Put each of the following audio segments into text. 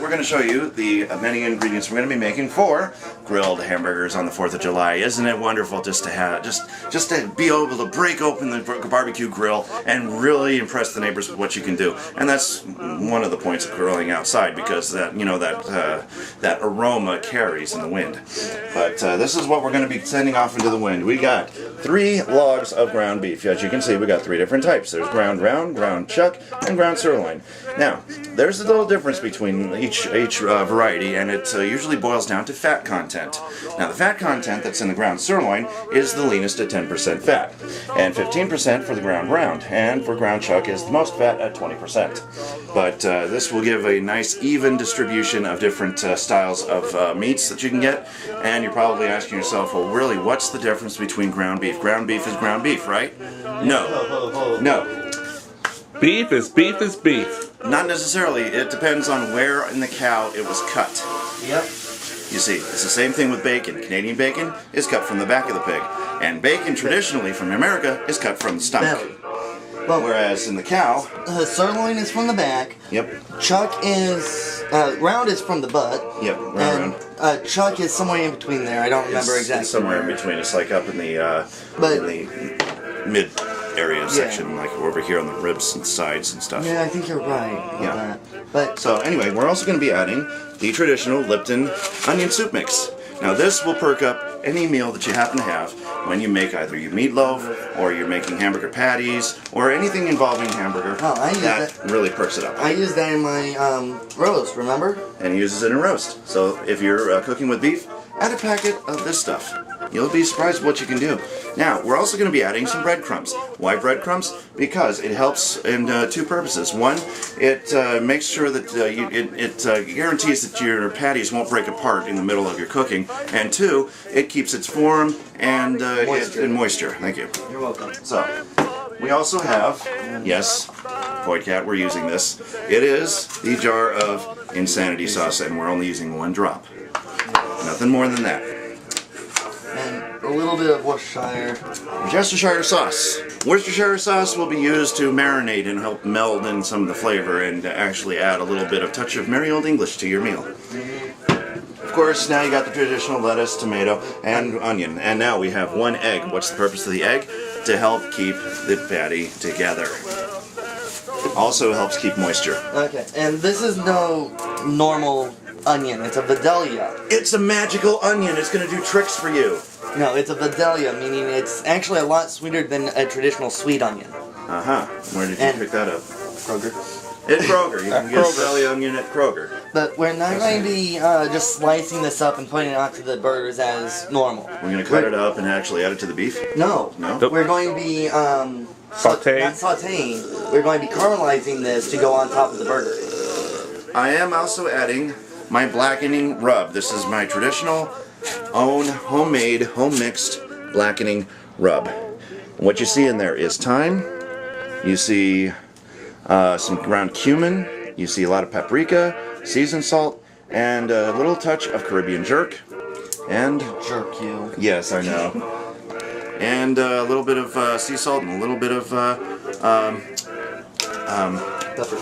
we're going to show you the many ingredients we're going to be making for grilled hamburgers on the 4th of July. Isn't it wonderful just to have, just to be able to break open the barbecue grill and really impress the neighbors with what you can do? And that's one of the points of grilling outside, because that, you know, that aroma carries in the wind. But this is what we're going to be sending off into the wind. We got 3 logs of ground beef. As you can see, we got 3 different types. There's ground round, ground chuck, and ground sirloin. Now, there's a little difference between each variety, and it usually boils down to fat content. Now, the fat content that's in the ground sirloin is the leanest at 10% fat, and 15% for the ground round, and for ground chuck is the most fat at 20%. But this will give a nice even distribution of different styles of meats that you can get, and you're probably asking yourself, well, really, what's the difference between ground beef? Ground beef is ground beef, right? No. No. Beef is beef is beef. Not necessarily. It depends on where in the cow it was cut. Yep. You see, it's the same thing with bacon. Canadian bacon is cut from the back of the pig, and bacon traditionally from America is cut from the stomach. Belly. Well, whereas in the cow, sirloin is from the back. Yep. Chuck is round is from the butt. Yep. Round. And chuck is somewhere in between there. I don't remember exactly. It's somewhere in between. It's like up in the mid area section, like over here on the ribs and sides and stuff. Yeah, I think you're right. Yeah. But so anyway, we're also going to be adding the traditional Lipton onion soup mix. Now this will perk up any meal that you happen to have when you make either your meatloaf or you're making hamburger patties or anything involving hamburger. Oh, I use that really perks it up. I use that in my roast, remember? And he uses it in roast. So if you're cooking with beef, add a packet of this stuff. You'll be surprised what you can do. Now, we're also going to be adding some breadcrumbs. Why breadcrumbs? Because it helps in 2 purposes. One, it makes sure that it guarantees that your patties won't break apart in the middle of your cooking. And 2, it keeps its form and moisture. Thank you. You're welcome. So, we also have, yes, Poidcat, we're using this. It is the jar of Insanity sauce, and we're only using 1 drop. Nothing more than that. And a little bit of Worcestershire. Worcestershire sauce. Worcestershire sauce will be used to marinate and help meld in some of the flavor and actually add a little bit of touch of merry old English to your meal. Of course, now you got the traditional lettuce, tomato, and onion. And now we have 1 egg. What's the purpose of the egg? To help keep the patty together. It also helps keep moisture. Okay, and this is no normal onion. It's a Vidalia. It's a magical onion. It's going to do tricks for you. No, it's a Vidalia, meaning it's actually a lot sweeter than a traditional sweet onion. Uh-huh. Where did you pick that up? Kroger. At Kroger. You can get a Vidalia onion at Kroger. But we're not going to be just slicing this up and putting it onto the burgers as normal. We're going to cut it up and actually add it to the beef? No. No? We're going to be sauteing. Not sauteing. We're going to be caramelizing this to go on top of the burger. I am also adding my blackening rub. This is my traditional own homemade, home-mixed blackening rub. What you see in there is thyme, you see some ground cumin, you see a lot of paprika, seasoned salt, and a little touch of Caribbean jerk. And jerk you. Yes, I know. And a little bit of sea salt and a little bit of pepper.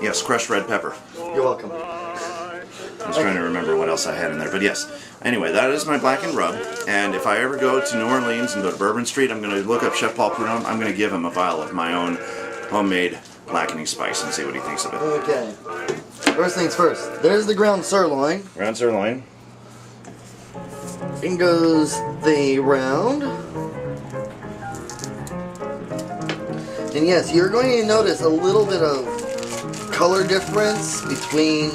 Yes, crushed red pepper. You're welcome. I was trying to remember what else I had in there, but yes. Anyway, that is my blackened rub, and if I ever go to New Orleans and go to Bourbon Street, I'm going to look up Chef Paul Prudhomme. I'm going to give him a vial of my own homemade blackening spice and see what he thinks of it. Okay. First things first. There's the ground sirloin. Ground sirloin. In goes the round. And yes, you're going to notice a little bit of color difference between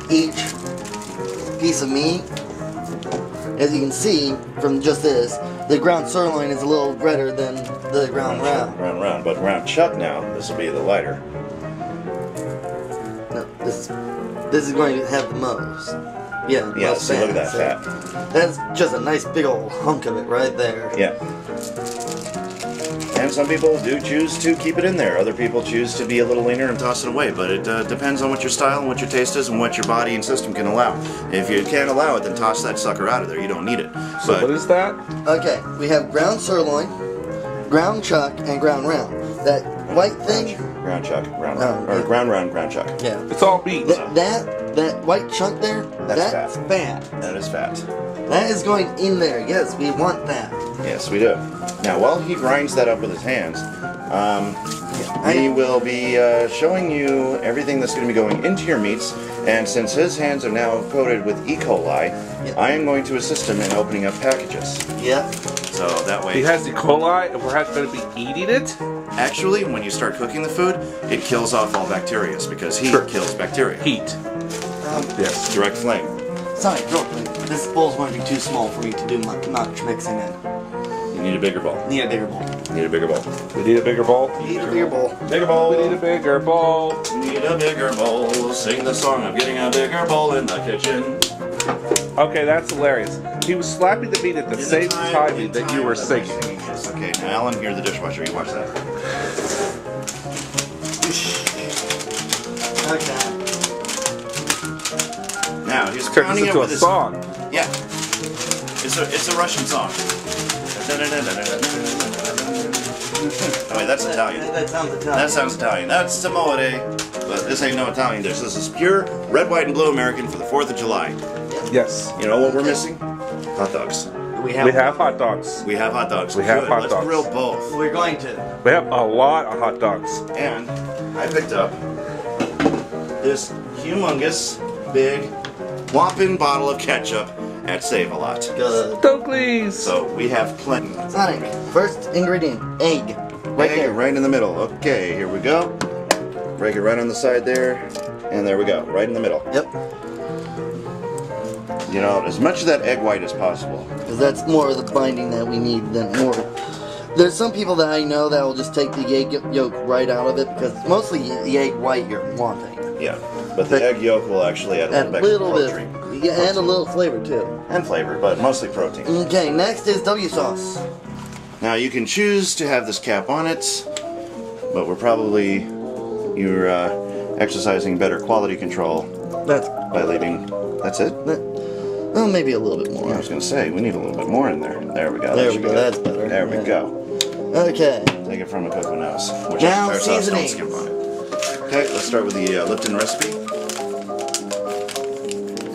each piece of meat. As you can see from just this, the ground sirloin is a little redder than the ground round. Round, but ground chuck now, this will be the lighter. No, this is going to have the most. Yeah, Yeah, most see, look at that fat. fat. That's just a nice big old hunk of it right there. Yeah. And some people do choose to keep it in there. Other people choose to be a little leaner and toss it away. But it depends on what your style and what your taste is and what your body and system can allow. If you can't allow it, then toss that sucker out of there. You don't need it. So what is that? Okay, we have ground sirloin, ground chuck, and ground round. That white thing... Ground chuck, ground round. Or ground round, ground chuck. Yeah. It's all beef. That that white chunk there, That's fat. That is fat. That is going in there. Yes, we want that. Yes, we do. Now, while he grinds that up with his hands, he will be showing you everything that's going to be going into your meats. And since his hands are now coated with E. coli, I am going to assist him in opening up packages. Yep. So that way... He has E. coli, and we're going to be eating it? Actually, when you start cooking the food, it kills off all bacteria because heat kills bacteria. Heat. Yes. Direct flame. Sorry, real quick. This bowl's going to be too small for me to do much mixing in. You need a bigger bowl. Need a bigger bowl. Need a bigger bowl. We need a bigger bowl? Need a bigger bowl. Bigger bowl. We need a bigger bowl. Need a bigger bowl. Sing the song of getting a bigger bowl in the kitchen. Okay, that's hilarious. He was slapping the meat at the same time that you were singing. Yes, okay. Now, Alan, here's the dishwasher. You watch that. Okay. Now, he's Turn crowning this it into with a his... song. Yeah. It's a Russian song. Oh, wait, that's Italian. That sounds Italian. That sounds Italian. That's Samoa. But this ain't no Italian dish. This is pure red, white, and blue American for the 4th of July. Yes. You know what we're missing? Hot dogs. We have hot dogs. We have hot dogs. We have Good. hot Let's dogs. grill both. We're going to. We have a lot of hot dogs. And I picked up this humongous, big, whopping bottle of ketchup at Save-A-Lot. Good. Stokely's. So we have plenty. Sonic, first ingredient, egg. Right Egg there. right in the middle. Okay, here we go. Break it right on the side there. And there we go, right in the middle. Yep. You know, as much of that egg white as possible. Because that's more of the binding that we need than more. There's some people that I know that will just take the egg yolk right out of it because mostly the egg white you're wanting. Yeah, but the egg yolk will actually add And a a little little bit bit. of protein. Yeah, and a little flavor too. And flavor, but mostly protein. Okay, next is W sauce. Now you can choose to have this cap on it, but you're exercising better quality control That's by leaving. That's it? well, maybe a little bit more. I was going to say, we need a little bit more in there. There we go. There That we should go, be that's good. better. There we Yeah. go. Okay. Take it from a cocoa nose. Which Now our sauce don't seasoning. skimp on it. Okay, let's start with the Lipton recipe.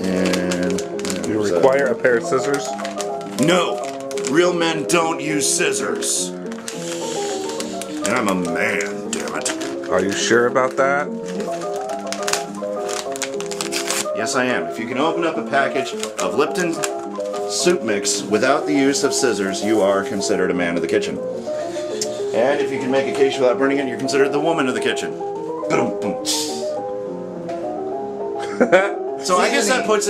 And You require a pair of scissors. no, real men don't use scissors. And I'm a man, damn it. Are you sure about that? Yes, I am. If you can open up a package of Lipton soup mix without the use of scissors, you are considered a man of the kitchen. And if you can make a quiche without burning it, you're considered the woman of the kitchen. So I guess that puts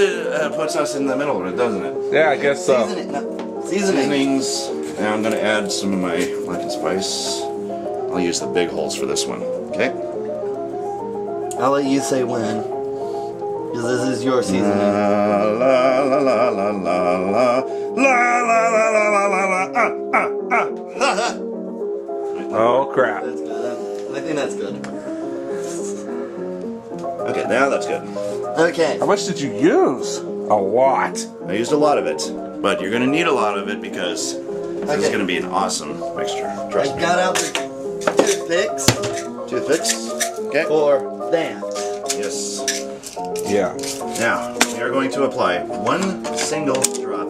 us in the middle of it, doesn't it? Yeah, I guess so. Seasoning. Seasonings. Now I'm going to add some of my Lipton spice. I'll use the big holes for this one. Okay. I'll let you say when. Because this is your seasoning. La la la la la la la la la la la la la. Oh, crap. That's good. I think that's good. Okay, now that's good. Okay. How much did you use? A lot. I used a lot of it, but you're going to need a lot of it because this is going to be an awesome mixture. Trust I me. got out the toothpicks Toothpicks. Okay. for that. Yes. Yeah. Now we are going to apply one single drop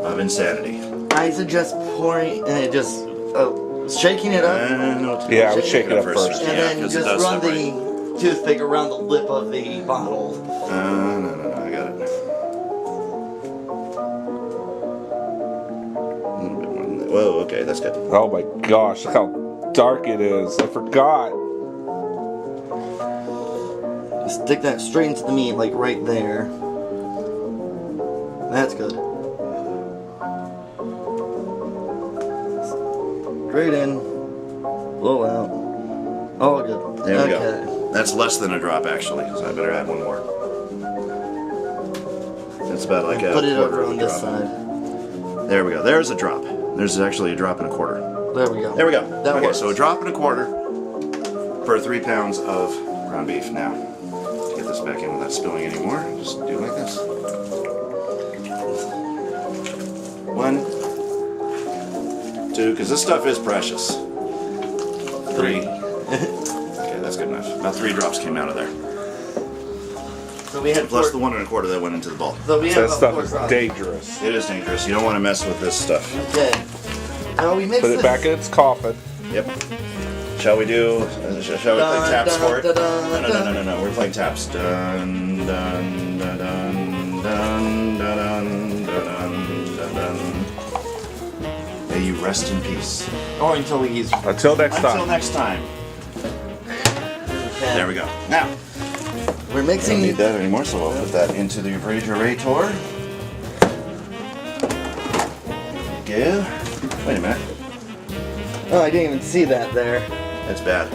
of insanity. I suggest pouring and just shaking it up, Yeah, I would shake it up first. and Yeah, then 'cause it just does run separate. the toothpick around the lip of the bottle. No, I got it. A little bit more than that. Whoa, okay, that's good. Oh my gosh, look how dark it is. I forgot. Stick that straight into the meat, like right there. That's good. Straight in, blow out. All good. There we okay. go. That's less than a drop actually, so I better add one more. It's about like a Put it quarter over of a on this drop. side. There we go. There's a drop. There's actually a drop and a quarter. There we go. There we go. That okay, works. so a drop and a quarter for 3 pounds of ground beef. Now, to get this back in without spilling anymore, just do it like this. 1, 2, because this stuff is precious. 3. Okay, that's good enough. About 3 drops came out of there. So So we had Plus the 1 1/4 that went into the bowl. So we have That about 4 stuff is sauces. dangerous. It is dangerous. You don't want to mess with this stuff. Okay. Now we mix Put it this. back in its coffin. Yep. Shall we do? Shall we play taps for it? Dun, dun, No, dun, no. We're playing taps. Dun dun dun dun dun dun dun dun dun. May you rest in peace. Or until we use. Until next Until time. next time. Okay. There we go. Now, We're we don't mixing. need that anymore, so we'll put that into the refrigerator. Go. Wait a minute. Oh, I didn't even see that there. That's bad.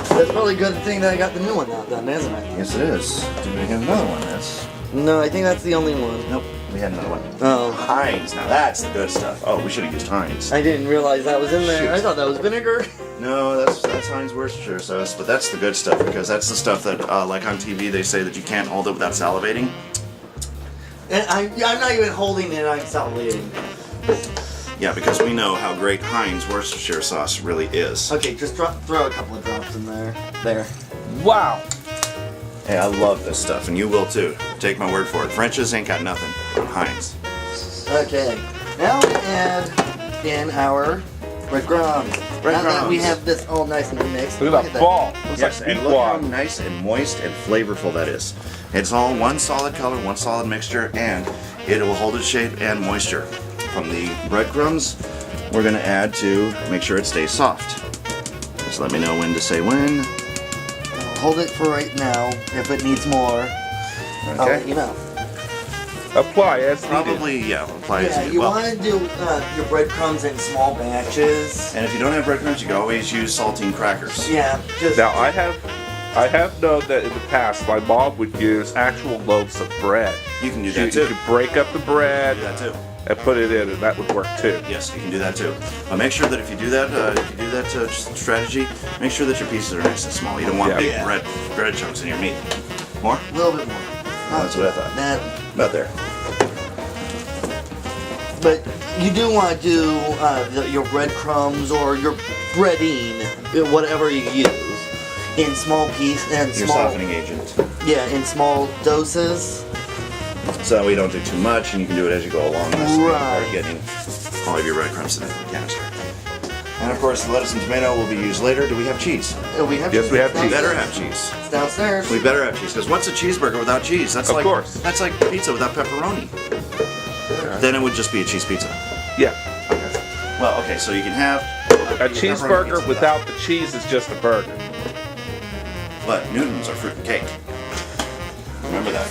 That's probably a good thing that I got the new one out then, isn't it? Yes, it is. Do we have another one? That's No, I think that's the only one. nope. We had another one. Oh. Heinz. Now that's the good stuff. Oh, we should have used Heinz. I didn't realize that was in there. Shoot. I thought that was vinegar. No, that's Heinz Worcestershire sauce, but that's the good stuff because that's the stuff that, like on TV, they say that you can't hold it without salivating. And I'm not even holding it, I'm salivating. Yeah, because we know how great Heinz Worcestershire sauce really is. Okay, just throw a couple of drops in there. There. Wow. Hey, I love this stuff, and you will too. Take my word for it. French's ain't got nothing on Heinz. Okay. Now we add in our breadcrumbs. Now that we Breadcrumbs. have this all nice and mixed. Look at that ball. Looks Yes, like and beet look how wad. nice and moist and flavorful that is. It's all one solid color, one solid mixture, and it will hold its shape and moisture. From the breadcrumbs, we're going to add to make sure it stays soft. Just let me know when to say when. Hold it for right now. If it needs more, I'll let you know. Apply as needed. Probably, yeah, apply it Yeah, to you well. want to do your breadcrumbs in small batches. And if you don't have breadcrumbs, you can always use saltine crackers. Yeah, just Now I have known that in the past my mom would use actual loaves of bread. You can do She that too. could break up the bread Do that too. and put it in, and that would work too. Yes, you can do that too. Make sure that if you do that, strategy, make sure that your pieces are nice and small. You don't want Yeah. big bread chunks in your meat. More? a little bit more. That's what I thought. That, About there. but you do want to do your breadcrumbs or your breading, whatever you use, in small pieces and Your small. softening agent. Yeah, in small doses. So that way you don't do too much and you can do it as you go along. So you Right. are getting all of your breadcrumbs in the canister. And of course, the lettuce and tomato will be used later. Do we have cheese? We have Yes, we have We cheese. better have cheese. It's downstairs. We better have cheese because what's a cheeseburger without cheese? That's Of like course. that's like pizza without pepperoni. Then it would just be a cheese pizza. Yeah. Well, okay, so you can have A pepperoni cheeseburger pizza without the cheese is just a burger. But Newtons are fruit and cake. Remember that.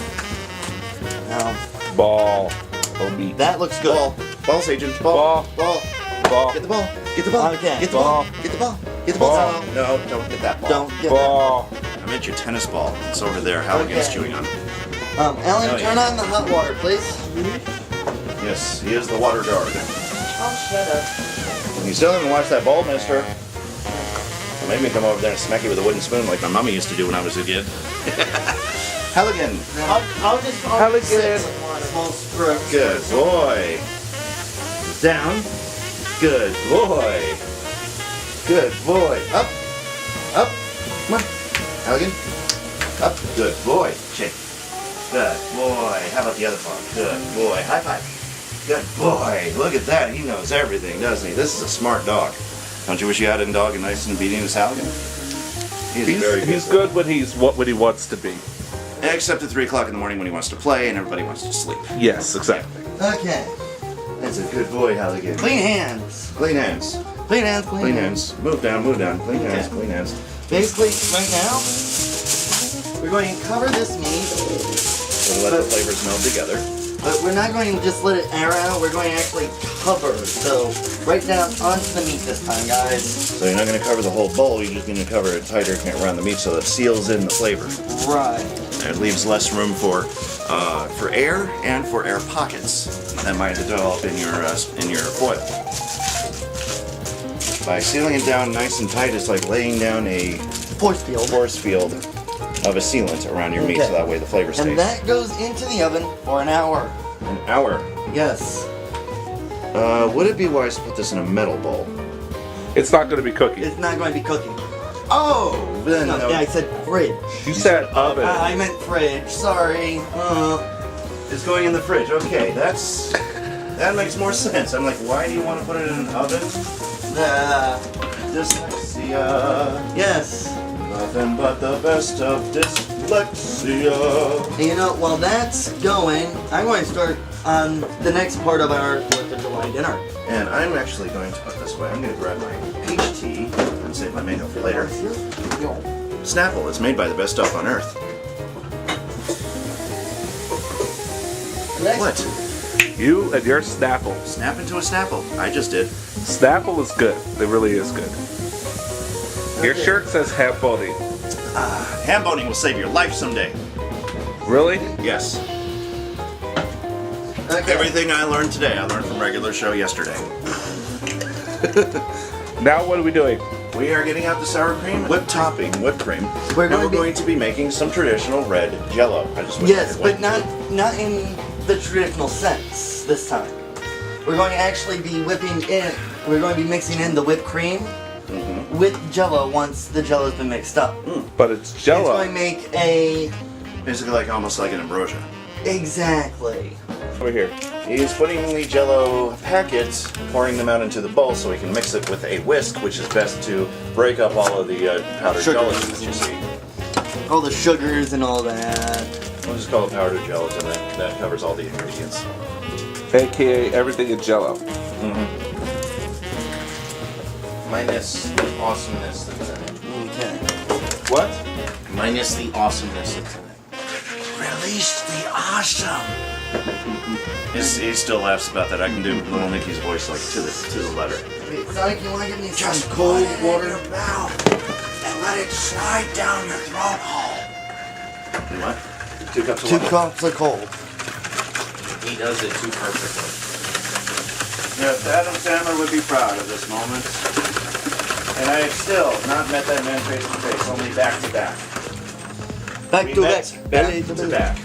Now, Ball. Oh, meat. that looks good. Balls agent. Ball. Ball. Ball. Get the ball. Get the ball. Okay. Get the ball. Ball. Get the ball. Get the ball. Ball. No, don't get that ball. Don't get Ball. I meant your tennis ball. It's over there. Halligan's Okay. chewing on it. that. Alan, Oh, turn yeah. on the hot water, please. Yes, he is the water guard. Oh, shut up. You still haven't watched that ball, mister. Maybe me come over there and smack you with a wooden spoon like my mommy used to do when I was a kid. Halligan. I'll just Halligan. sit on a small strip. Good boy. Down. Good boy. Good boy. Up. Up. Come on. Halligan. Up. Good boy. Shake. Good boy. How about the other paw? Good boy. High five. Good boy. Look at that. He knows everything, doesn't he? This is a smart dog. Don't you wish you had a dog and nice and obedient as Halligan? He's good when when he wants to be. Except at 3 o'clock in the morning when he wants to play and everybody wants to sleep. Yes, exactly. Okay. That's a good boy, Halligan. Clean hands. Clean hands. Clean hands, Clean hands. Move down, move down. Clean hands, Okay. clean hands. Basically, right now, we're going to cover this meat, So let the flavors meld together. but we're not going to just let it air out. We're going to actually cover. So, right down onto the meat this time, guys. So you're not going to cover the whole bowl, you're just going to cover it tighter around the meat so that it seals in the flavor. Right. It leaves less room for air and for air pockets that might develop in your foil. By sealing it down nice and tight, it's like laying down a Force field. force field of a sealant around your meat so Okay. that way the flavor stays. And that goes into the oven for an hour. An hour. Yes. Would it be wise to put this in a metal bowl? It's not going to be cooking. It's not going to be cooking. Oh, then No, yeah, I said fridge. You said oven. I meant fridge. Sorry. it's going in the fridge. Okay, that makes more sense. I'm like, why do you want to put it in an oven? Dyslexia. Yes. Nothing but the best of dyslexia. You know, while that's going, I'm going to start on the next part of our 4th of July dinner. And I'm actually going to put this away. I'm going to grab my peach tea and save my mango for later. Snapple. It's made by the best stuff on earth. What? You and your Snapple. Snap into a Snapple. I just did. Snapple is good. It really is good. Your shirt says ham boning. Ham boning will save your life someday. Really? Yes. Okay. Everything I learned today, I learned from regular show yesterday. Now what are we doing? We are getting out the sour cream, whipped topping, whipped cream. We're and we're going to be making some traditional red Jello. I just wish I Yes, could but wait. not in the traditional sense this time. We're going to actually be whipping in. We're going to be mixing in the whipped cream with Jello once the Jello's been mixed up. But it's It's Jello. going to make a Basically, like almost like an ambrosia. exactly. Over here. He's putting the Jello packets, pouring them out into the bowl so he can mix it with a whisk, which is best to break up all of the powdered Sugar. gelatin that you see. All the sugars and all that. We'll just call it powdered gelatin. That covers all the ingredients. AKA everything in Jello. Minus the awesomeness that's in it. Okay. What? Minus the awesomeness that's in it. Release the awesome. He still laughs about that. I can do little Nicky's voice like to the letter. Wait, Sonic, you want to give me Just some cold put it in water? your mouth and let it slide down your throat hole. You what? 2 cups of 2 water. cups of cold. He does it too perfectly. Yes, Adam Sandler would be proud of this moment. And I have still not met that man face to face, only back to back. Back We to met back. back Belly to belly. back,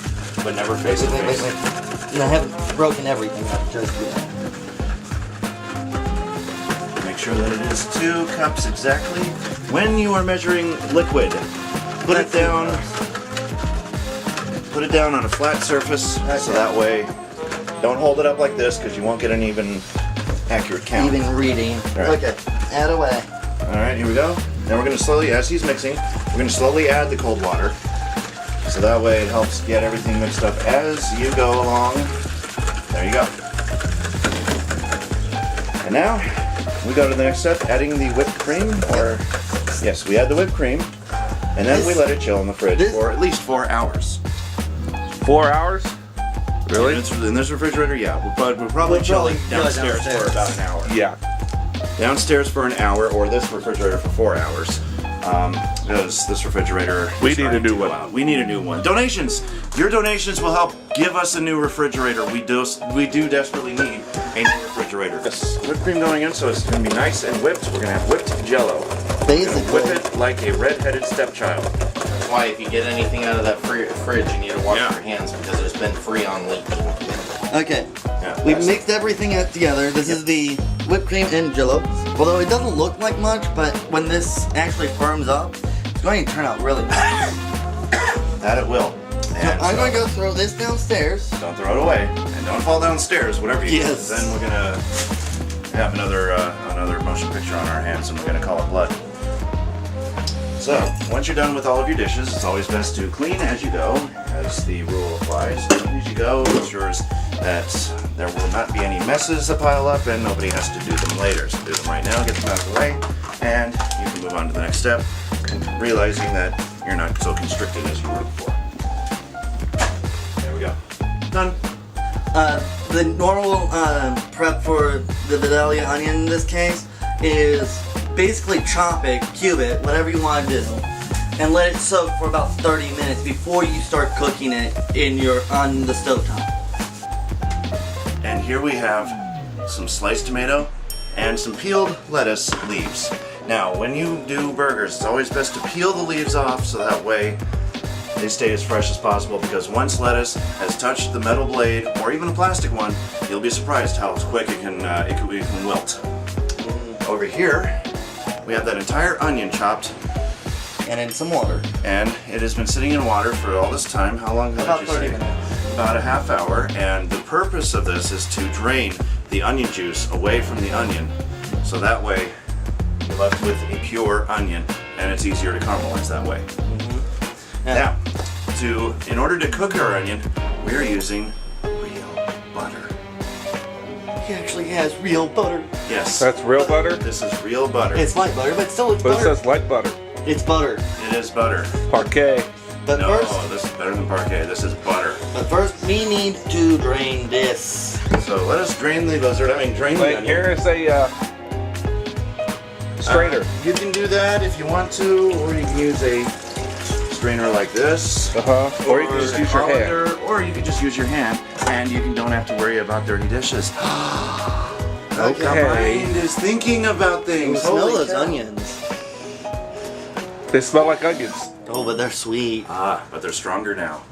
but never face to Wait, wait, face. wait. And I haven't broken everything up just yet. Make sure that it is 2 cups exactly. When you are measuring liquid, put it down. Put it down on a flat surface, so that way, don't hold it up like this because you won't get an even accurate count. Even reading. Right. Okay, add away. All right, here we go. Now we're going to slowly, as he's mixing, we're going to slowly add the cold water. So that way it helps get everything mixed up as you go along. There you go. And now we go to the next step, adding the whipped cream. Or yes, we add the whipped cream, and then we let it chill in the fridge for at least 4 hours. 4 hours? Really? In this refrigerator, yeah. We'll probably chill it downstairs for about an hour. Yeah. Downstairs for an hour, or this refrigerator for 4 hours. Because this refrigerator We is need a starting new to go one. out. We need a new one. Donations! Your donations will help give us a new refrigerator. We do desperately need a new refrigerator. This whipped cream going in, so it's going to be nice and whipped. We're going to have whipped Jello. Basically. Whip it like a red-headed stepchild. That's why if you get anything out of that fridge, you need to wash Yeah. your hands because there's been Freon leaking. Okay. Yeah, We've that's- mixed everything up together. This is the whipped cream and Jello. Although it doesn't look like much, but when this actually firms up, it's going to turn out really nice. That it will. And I'm so- going to go throw this downstairs. Don't throw it away, and don't fall downstairs. Whatever you do, Yes. then we're gonna have another motion picture on our hands, and we're gonna call it blood. So once you're done with all of your dishes, it's always best to clean as you go, as the rule applies. Clean as you go ensures that there will not be any messes that pile up, and nobody has to do them later. So do them right now, get them out of the way, and you can move on to the next step, realizing that you're not so constricted as you were before. There we go. Done. The normal prep for the Vidalia onion in this case is basically chop it, cube it, whatever you want to do, and let it soak for about 30 minutes before you start cooking it on the stovetop. And here we have some sliced tomato and some peeled lettuce leaves. Now, when you do burgers, it's always best to peel the leaves off so that way they stay as fresh as possible, because once lettuce has touched the metal blade or even a plastic one, you'll be surprised how quick it can wilt. Over here, we have that entire onion chopped And in some water. And it has been sitting in water for all this time. How long did About you 30 say? minutes. About a half hour. And the purpose of this is to drain the onion juice away from the onion. So that way you're left with a pure onion, and it's easier to caramelize that way. Now, in order to cook our onion, we are using real butter. He actually has real butter. Yes. That's real butter? This is real butter. It's light butter, but still it's But it butter. says light butter. It's butter. It is butter. Parquet. But No, first, this is better than parquet. This is butter. we need to drain this. So let us drain the buzzard. Drain the Like, onion. here is a strainer. You can do that if you want to, or you can use a strainer like this. Or you can just a use your hand. colander, or you can just use your hand, and don't have to worry about dirty dishes. Okay. Our mind is thinking about things. Smell Holy those cow. onions. They smell like onions. Oh, but they're sweet. But they're stronger now.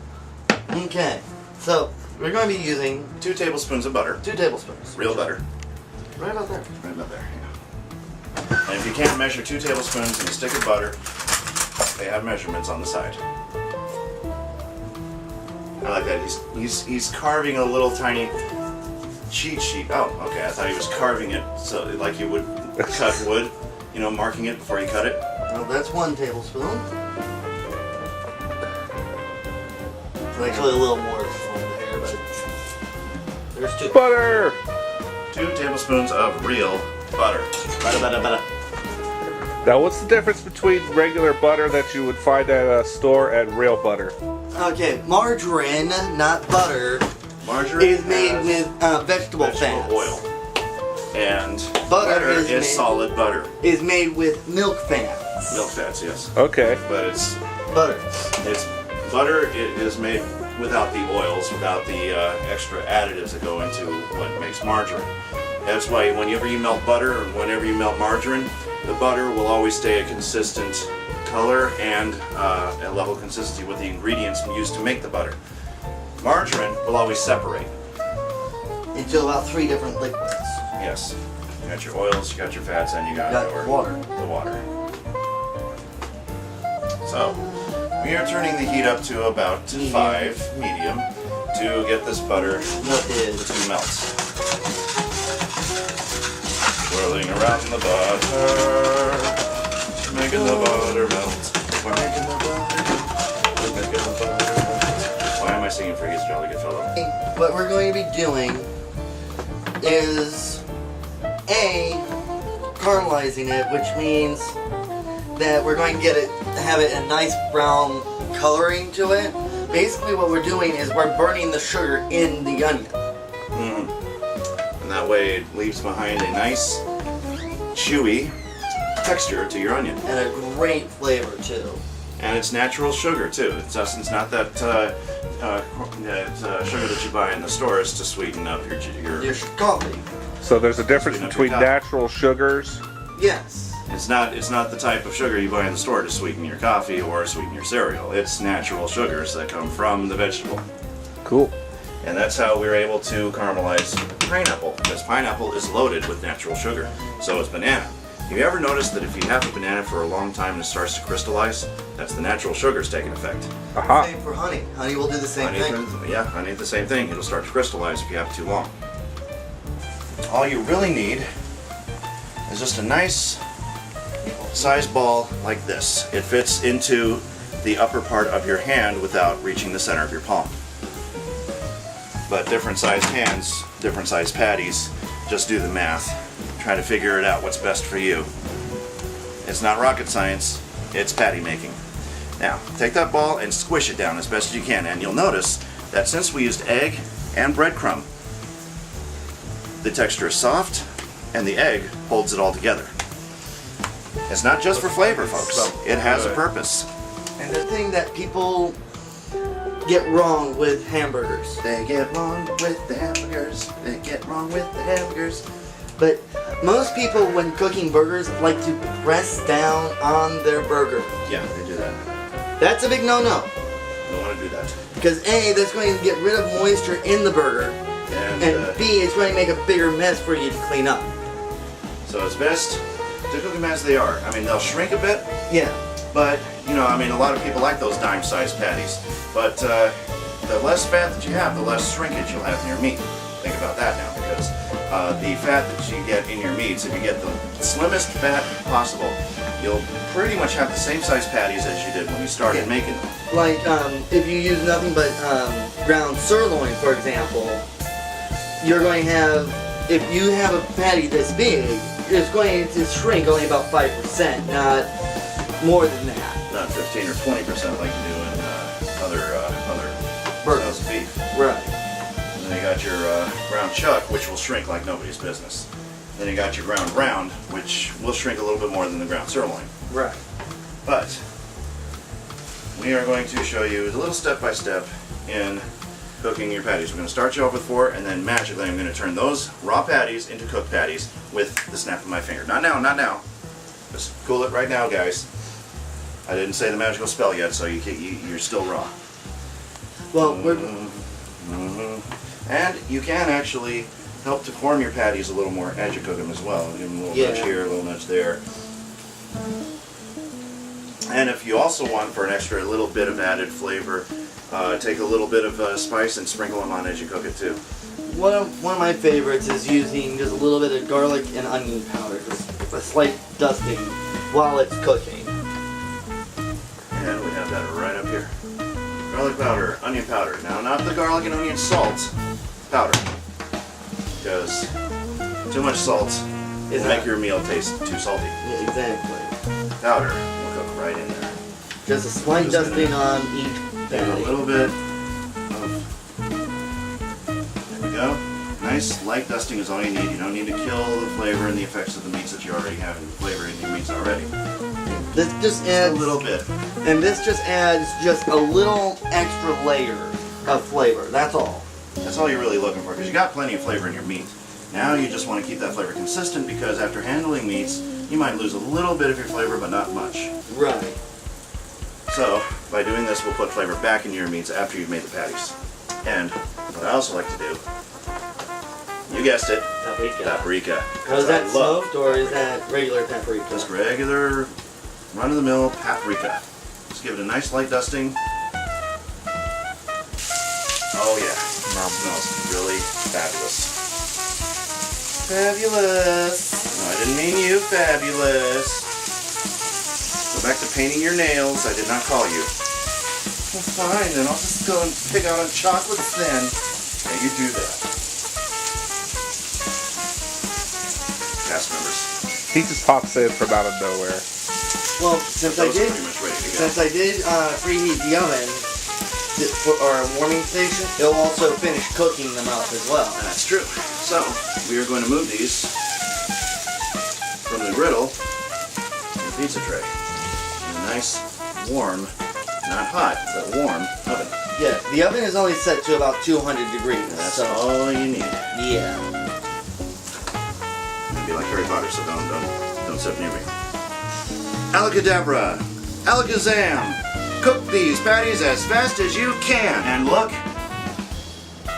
Okay, so we're going to be using 2 tablespoons of butter. 2 tablespoons. Real butter. Right about there. Right about there, yeah. And if you can't measure 2 tablespoons in a stick of butter, they have measurements on the side. I like that. He's carving a little tiny cheat sheet. Oh, okay. I thought he was carving it so like you would cut wood, marking it before you cut it. Well, that's 1 tablespoon. It's actually a little more than 1 there, but there's 2. Butter! 2 tablespoons of real butter. Butter. Now, what's the difference between regular butter that you would find at a store and real butter? Okay, margarine, not butter, Margarine is made has with vegetable fats. oil. And Butter is made- solid butter. Is made with milk fats. Milk fats, yes. Okay. But it's Butter. butter. It is made without the oils, without the extra additives that go into what makes margarine. That's why whenever you melt butter or whenever you melt margarine, the butter will always stay a consistent color and a level consistency with the ingredients used to make the butter. Margarine will always separate. Into about 3 different liquids. Yes. You got your oils, you got your fats, and you got your water. the water. So, we are turning the heat up to about 5 medium to get this butter Melted. to melt. Swirling around the butter, making the butter melt. We're making the butter, we're making the butter melt. Why am I singing for He's a Jolly Good Fellow? What we're going to be doing is caramelizing it, which means that we're going to have it a nice brown coloring to it. Basically what we're doing is we're burning the sugar in the onion. And that way it leaves behind a nice, chewy texture to your onion. And a great flavor too. And it's natural sugar too. It's not that sugar that you buy in the stores to sweeten up your Your coffee. So there's a difference Sweeten up between your coffee. natural sugars. Yes. It's not the type of sugar you buy in the store to sweeten your coffee or sweeten your cereal. It's natural sugars that come from the vegetable. Cool. And that's how we're able to caramelize pineapple, because pineapple is loaded with natural sugar. So is banana. Have you ever noticed that if you have a banana for a long time and it starts to crystallize, that's the natural sugars taking effect. Aha. Same for honey. Honey will do the same Honey, thing. honey, the same thing. It'll start to crystallize if you have it too long. All you really need is just a nice size ball like this. It fits into the upper part of your hand without reaching the center of your palm. But different sized hands, different sized patties, just do the math. Try to figure it out what's best for you. It's not rocket science, it's patty making. Now, take that ball and squish it down as best as you can, and you'll notice that since we used egg and breadcrumb, the texture is soft and the egg holds it all together. It's not just for flavor, folks. It has a purpose. And the thing that people get wrong with hamburgers. They get wrong with the hamburgers. They get wrong with the hamburgers. But most people, when cooking burgers, like to press down on their burger. Yeah, they do that. That's a big no-no. Don't want to do that. Because A, that's going to get rid of moisture in the burger. And B, it's going to make a bigger mess for you to clean up. So it's best to cook them as they are. I mean, they'll shrink a bit, Yeah. But, you know, I mean, a lot of people like those dime-sized patties. But the less fat that you have, the less shrinkage you'll have in your meat. Think about that now, because the fat that you get in your meats, if you get the slimmest fat possible, you'll pretty much have the same size patties as you did when you started making them. Like, if you use nothing but ground sirloin, for example, you're going to have, if you have a patty this big, it's going to shrink only about 5%, not more than that. Not 15 or 20% like you do in other styles of beef. Right. And then you got your ground chuck, which will shrink like nobody's business. Then you got your ground round, which will shrink a little bit more than the ground sirloin. Right. But we are going to show you a little step-by-step in cooking your patties. We're going to start you off with 4, and then magically I'm going to turn those raw patties into cooked patties with the snap of my finger. Not now, not now. Just cool it right now, guys. I didn't say the magical spell yet, so you're still raw. Well, And you can actually help to form your patties a little more as you cook them as well. Give them a little nudge here, a little nudge there. And if you also want for an extra little bit of added flavor, take a little bit of spice and sprinkle them on as you cook it too. one of my favorites is using just a little bit of garlic and onion powder, just a slight dusting while it's cooking. And we have that right up here. Garlic powder, onion powder. Now, not the garlic and onion salt powder, because too much salt will make your meal taste too salty. Yeah, exactly. Powder will cook right in there. Just a slight dusting on each Give it a patty. little bit of, there we go. Nice light dusting is all you need. You don't need to kill the flavor and the effects of the meats that you already have in the flavor in your meats already. This just Just adds a little bit. and this just adds just a little extra layer of flavor. That's all. That's all you're really looking for, because you got plenty of flavor in your meat. Now you just want to keep that flavor consistent, because after handling meats, you might lose a little bit of your flavor, but not much. Right. So, by doing this, we'll put flavor back into your meats after you've made the patties. And what I also like to do, you gussed it, Paprika. paprika. Now, is that I love smoked or is that regular paprika? just regular, run-of-the-mill paprika. Just give it a nice light dusting. Oh yeah, it smells really fabulous. Fabulous. No, I didn't mean you, fabulous. Go back to painting your nails. I did not call you. Well, fine, then I'll just go and pick out on chocolates then. Yeah, you do that. Cast members. He just pops in from out of nowhere. Well, since I Those are did pretty much ready to go. preheat the oven or a warming station, it'll also finish cooking them up as well. That's true. So, we are going to move these from the griddle to the pizza tray. In a nice, warm, not hot, but warm oven. Yeah, the oven is only set to about 200 degrees. That's so, all you need. yeah. It'd be like Harry Potter, so don't sit near me. Alakadabra, alakazam, cook these patties as fast as you can. And look,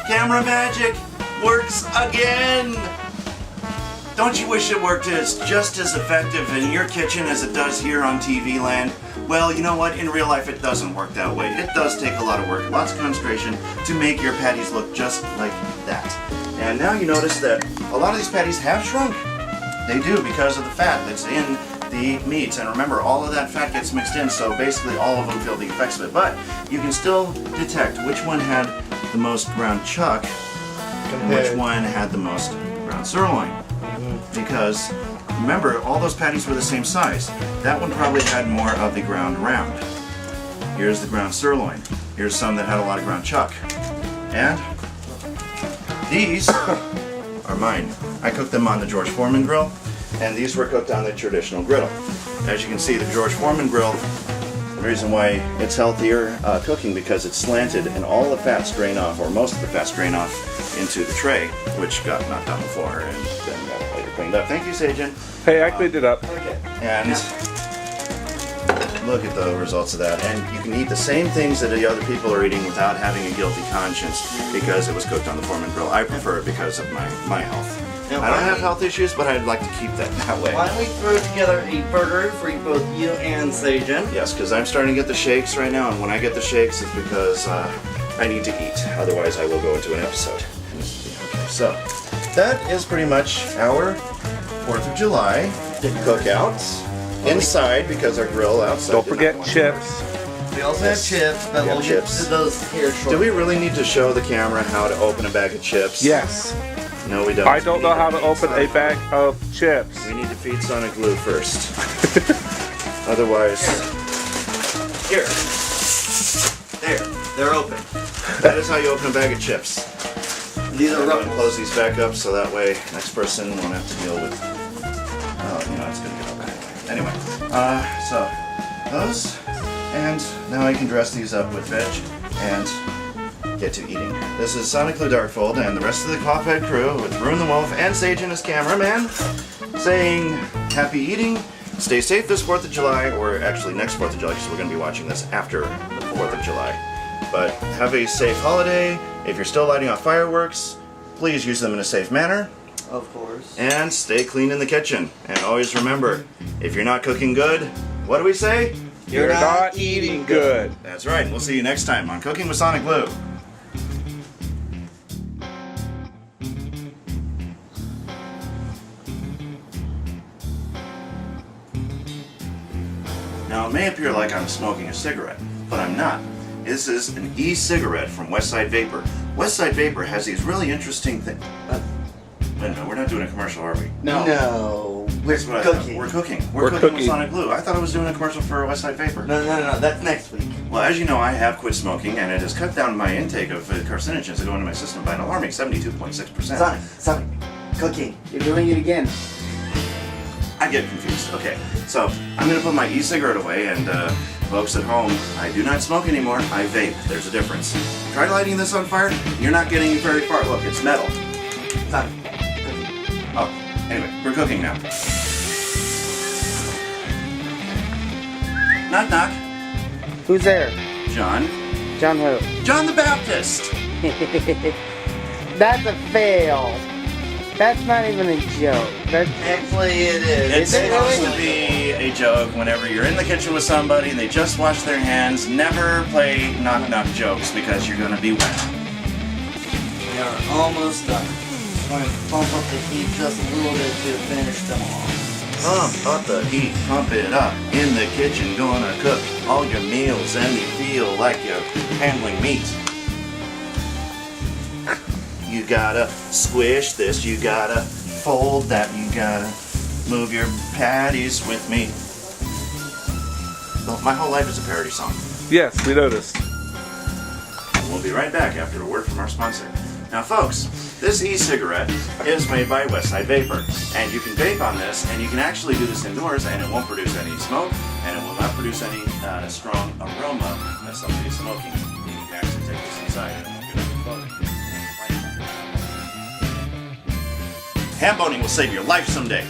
camera magic works again. Don't you wish it worked just as effective in your kitchen as it does here on TV land? Well, you know what? In real life, it doesn't work that way. It does take a lot of work, lots of concentration to make your patties look just like that. And now you notice that a lot of these patties have shrunk. They do, because of the fat that's in the meats. And remember, all of that fat gets mixed in, so basically all of them feel the effects of it. But you can still detect which one had the most ground chuck and which one had the most ground sirloin. Because remember, all those patties were the same size. That one probably had more of the ground round. Here's the ground sirloin. Here's some that had a lot of ground chuck. And these are mine. I cooked them on the George Foreman Grill, and these were cooked on the traditional griddle. As you can see, the George Foreman Grill, the reason why it's healthier cooking, because it's slanted and all the fats drain off, or most of the fats drain off into the tray, which got knocked on the floor and then got later cleaned up. Thank you, Sajin. Hey, I cleaned it up. Okay. And look at the results of that. And you can eat the same things that the other people are eating without having a guilty conscience because it was cooked on the Foreman Grill. I prefer it because of my health. Now, I don't have health issues, but I'd like to keep that way. Why don't we throw together a burger for both you and Sagen? Yes, because I'm starting to get the shakes right now, and when I get the shakes, it's because I need to eat. Otherwise, I will go into an episode. Okay, so that is pretty much our 4th of July cookout inside because our grill outside. Don't did forget not chips. We also have chips, but We have we'll chips. get to those here Do shortly. we really need to show the camera how to open a bag of chips? Yes. No, we don't. I don't We know need how to to open a feed bag of chips. We need to feed SonicBlu first. Otherwise, here. There. They're open. That is how you open a bag of chips. These are I'm going to rough. close these back up so that way next person won't have to deal with. Oh, you know it's going to get open anyway. So those, and now I can dress these up with veg and get to eating. This is SonicBlu Darkfold and the rest of the Coffhead crew with Ruin the Wolf and Sagen as cameraman saying happy eating. Stay safe this 4th of July, or actually next 4th of July because we're going to be watching this after the 4th of July. But have a safe holiday. If you're still lighting off fireworks, please use them in a safe manner. Of course. And stay clean in the kitchen. And always remember, if you're not cooking good, what do we say? You're not eating good. That's right. We'll see you next time on Cooking with SonicBlu. Now, it may appear like I'm smoking a cigarette, but I'm not. This is an e-cigarette from Westside Vapor. Westside Vapor has these really interesting things. Wait a minute, we're not doing a commercial, are we? No. We're That's what I thought. cooking. We're cooking. We're We're cooking with cooking. SonicBlu. I thought I was doing a commercial for Westside Vapor. No. That's next week. Well, as you know, I have quit smoking, and it has cut down my intake of carcinogens that go into my system by an alarming 72.6%. Sonic. Cooking. You're doing it again. I get confused. Okay, so I'm going to put my e-cigarette away, and folks at home, I do not smoke anymore. I vape. There's a difference. Try lighting this on fire. You're not getting very far. Look, it's metal. Sonic. Cooking. Oh, anyway, we're cooking now. Knock, knock. Who's there? John. John who? John the Baptist. That's a fail. That's not even a joke. That's Actually, it is. It's Is it supposed really? to be a joke whenever you're in the kitchen with somebody and they just wash their hands. Never play knock knock jokes because you're gonna be wet. We are almost done. I'm going to pump up the heat just a little bit to finish them off. Pump up the heat, pump it up. In the kitchen, gonna cook all your meals and you feel like you're handling meat. You gotta squish this, you gotta fold that, you gotta move your patties with me. Well, my whole life is a parody song. Yes, we noticed. And we'll be right back after a word from our sponsor. Now folks, this e-cigarette is made by Westside Vapor. And you can vape on this, and you can actually do this indoors, and it won't produce any smoke, and it will not produce any strong aroma as somebody is smoking. You can actually take this inside and it won't get on your clothing. Ham boning will save your life someday.